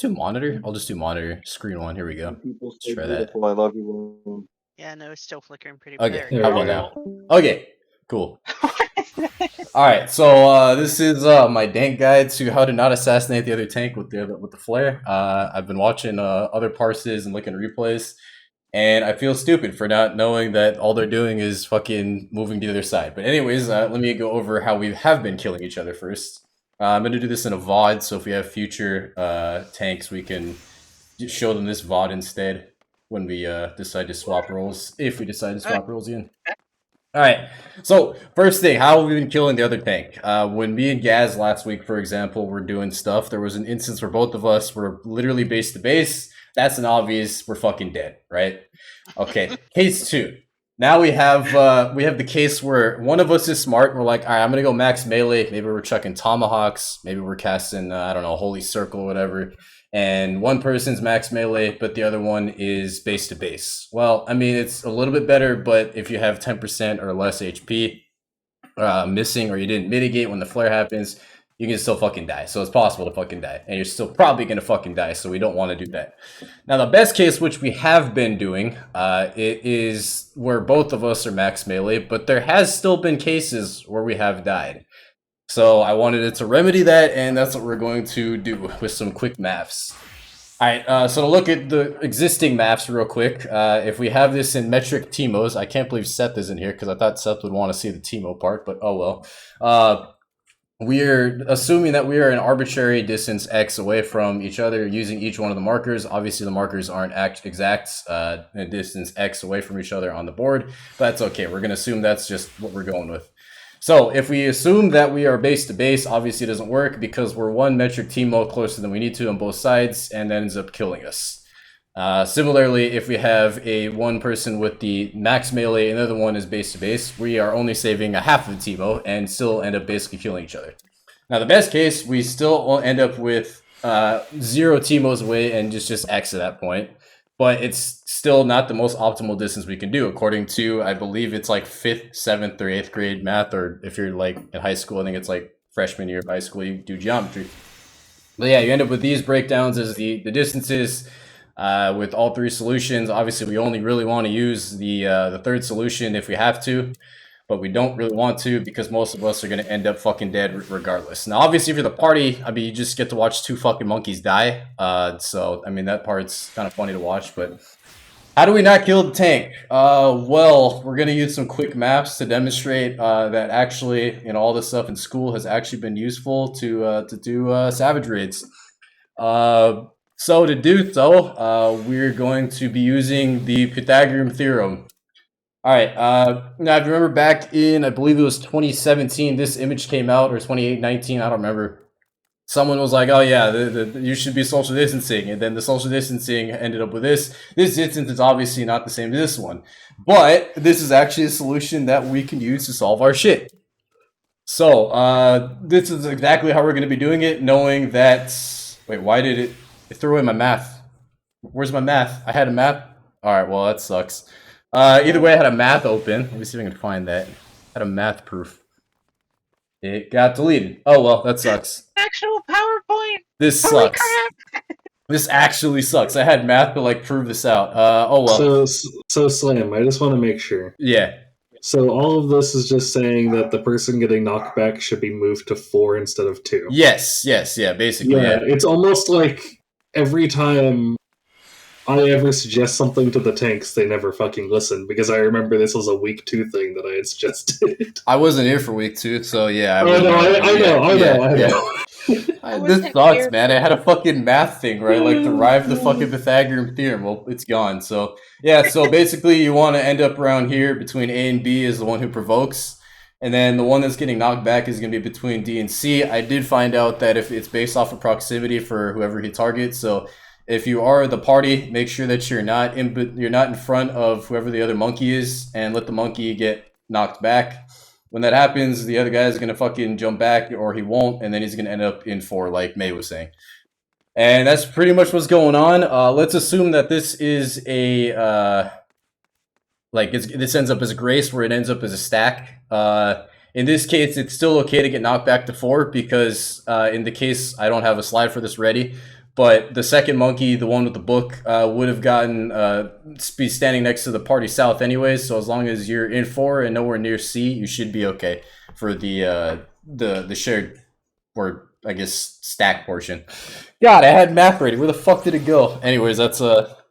do monitor. I'll just do monitor. Screen one. Here we go. People Let's say try that. beautiful. I love you. Yeah, no, it's still flickering pretty Okay, there. how about now? Okay, cool. Alright, so this is my dank guide to how to not assassinate the other tank with the flare. I've been watching other parses and looking at replays, and I feel stupid for not knowing that all they're doing is fucking moving to the other side. But anyways, let me go over how we have been killing each other first. I'm going to do this in a VOD, so if we have future tanks, we can just show them this VOD instead when we decide to swap roles, if we decide to swap roles again. Alright, so first thing, how have we been killing the other tank? When me and Gaz last week, for example, were doing stuff, there was an instance where both of us were literally base to base. That's an obvious, we're fucking dead, right? Okay, case 2. Now we have the case where one of us is smart, and we're like, alright, I'm gonna go max melee, maybe we're chucking tomahawks, maybe we're casting, I don't know, holy circle or whatever. And one person's max melee, but the other one is base to base. Well, I mean, it's a little bit better, but if you have 10% or less HP missing, or you didn't mitigate when the flare happens, you can still fucking die. So it's possible to fucking die, and you're still probably gonna fucking die, so we don't want to do that. Now, the best case, which we have been doing, it is where both of us are max melee, but there has still been cases where we have died. So I wanted to remedy that, and that's what we're going to do with some quick maths. Alright, so to look at the existing maths real quick, if we have this in metric TMOs, I can't believe Seth is in here because I thought Seth would want to see the TMO part, but oh well. We're assuming that we are an arbitrary distance x away from each other using each one of the markers. Obviously, the markers aren't exact, a distance x away from each other on the board, but that's okay. We're going to assume that's just what we're going with. So if we assume that we are base to base, obviously it doesn't work because we're one metric TMO closer than we need to on both sides, and that ends up killing us. Similarly, if we have a one person with the max melee and the other one is base to base, we are only saving a half of the TMO and still end up basically killing each other. Now, the best case, we still end up with 0 TMOs away and just X at that point. But it's still not the most optimal distance we can do, according to, I believe it's like 5th, 7th, or 8th grade math, or if you're like in high school, I think it's like freshman year of high school, you do geometry. But yeah, you end up with these breakdowns as the distances with all 3 solutions. Obviously, we only really want to use the third solution if we have to, but we don't really want to because most of us are going to end up fucking dead regardless. Now, obviously, if you're the party, I mean, you just get to watch 2 fucking monkeys die. So, I mean, that part's kind of funny to watch, but how do we not kill the tank? Well, we're going to use some quick maps to demonstrate that actually, you know, all this stuff in school has actually been useful to do savage raids. So to do so, we're going to be using the Pythagorean theorem. Alright, now if you remember back in, I believe it was 2017, this image came out, or 2019, I don't remember. Someone was like, oh yeah, you should be social distancing, and then the social distancing ended up with this. This instance is obviously not the same as this one, but this is actually a solution that we can use to solve our shit. So, this is exactly how we're going to be doing it, knowing that... Wait, why did it throw away my math? Where's my math? I had a math? Alright, well, that sucks. Either way, I had a math open. Let me see if I can find that. I had a math proof. It got deleted. Oh, well, that sucks. Actual PowerPoint! This Holy sucks. crap! This actually sucks. I had math to, like, prove this out. Oh, well. So Slam, I just want to make sure. Yeah. So all of this is just saying that the person getting knocked back should be moved to 4 instead of 2. Yes, yeah, basically, yeah. It's almost like every time I ever suggest something to the tanks, they never fucking listen, because I remember this was a week 2 thing that I had suggested. I wasn't here for week 2, so yeah. I know. This sucks, man. I had a fucking math thing, right? Like, derive the fucking Pythagorean theorem. Well, it's gone. So, yeah, so basically you want to end up around here between A and B is the one who provokes. And then the one that's getting knocked back is going to be between D and C. I did find out that if it's based off of proximity for whoever he targets, so... If you are the party, make sure that you're not in front of whoever the other monkey is, and let the monkey get knocked back. When that happens, the other guy is gonna fucking jump back, or he won't, and then he's gonna end up in 4, like May was saying. And that's pretty much what's going on. Let's assume that this is a this ends up as a grace, where it ends up as a stack. In this case, it's still okay to get knocked back to 4 because in the case I don't have a slide for this ready. But the second monkey, the one with the book, would have gotten be standing next to the party south anyways. So as long as you're in 4 and nowhere near C, you should be okay for the shared, or I guess stack portion. God, I had math ready. Where the fuck did it go? Anyways, that's